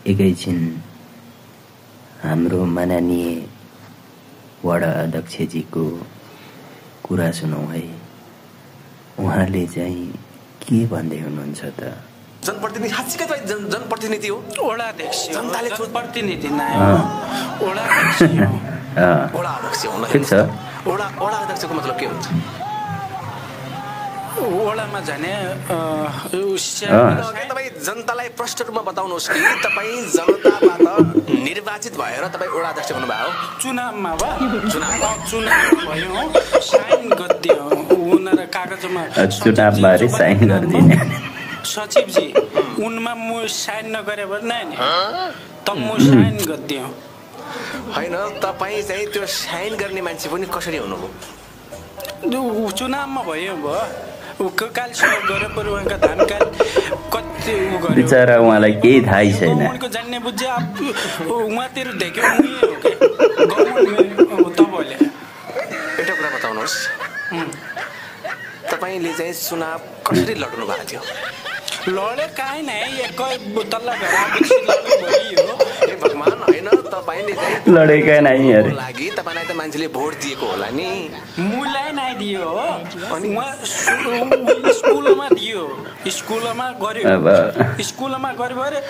एकैछिन हाम्रो माननीय वडा अध्यक्षजीको कुरा सुनौँ है। उहाँले चाहिँ के भन्दै हुनुहुन्छ त? जनप्रतिनिधि साँच्चीकै तपाईँ जनप्रतिनिधि हो? वडा अध्यक्ष जनताले प्रतिनिधि वडा अध्यक्ष हुन ठिक छ। वडा अध्यक्षको मतलब के हुन्छ? वडामा जाने तपाईँ जनतालाई प्रष्ट रूपमा बताउनुहोस् कि तपाईँ जनताबाट निर्वाचित भएर तपाईँ वडा अध्यक्ष हुनुभयो? चुनावमा भयो साइन गरिदियो उनीहरू कागजमा। चुनावमा साइन गरिदिने सचिवजी उनमा म साइन नगरे भने नि त म साइन गरिदियो। होइन, तपाईँ चाहिँ त्यो साइन गर्ने मान्छे पनि कसरी हुनुभयो? चुनावमा भयो काल गरेर उहाँका धानकाल कति बिचरा उहाँलाई केही थाहै छैन। उनको जान्ने बुझ्छ उहाँतिर देख्यो तपाईँले एउटा कुरा बताउनुहोस्, तपाईँले चाहिँ चुनाव कसरी लड्नु भएको थियो? लडे काहीँ नै एक तल्ला भगवान होइन, तपाईँले लडेका नै लागि तपाईँलाई त मान्छेले भोट दिएको होला नि। मुलाई नै दियो हो, अनि स्कुलमा दियो, स्कुलमा गर्यो, स्कुलमा गर्यो अरे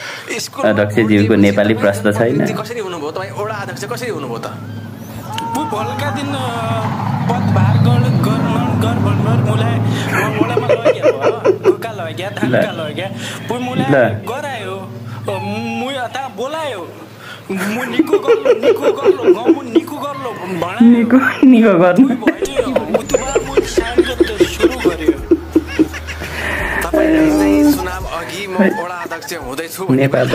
स्कुल। अध्यक्षज्यूको नेपाली प्रश्न छैन। कसरी हुनुभयो तपाईँ वडा अध्यक्ष? कसरी हुनुभयो त? भोलिका दिन पदभार गर मुलाई वडामा लग्यो, गोका लग्यो, धानका लग्यो, मुलाई गरायो, मु यता बोलायो, मु निको गर्लो गाउँमा निको गर्लो निको गर्नु सुरु गर्यो। तपाईँले चाहिँ चुनाव अघि म वडा अध्यक्ष हुँदैछु नेपाल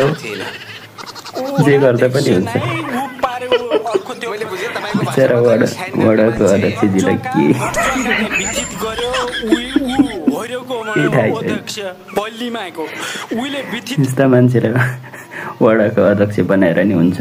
जे गर्दा पनि हुन्छ। बिचरा वडाको अध्यक्षजीलाई के यस्ता मान्छेलाई वडाको अध्यक्ष बनाएर नि हुन्छ?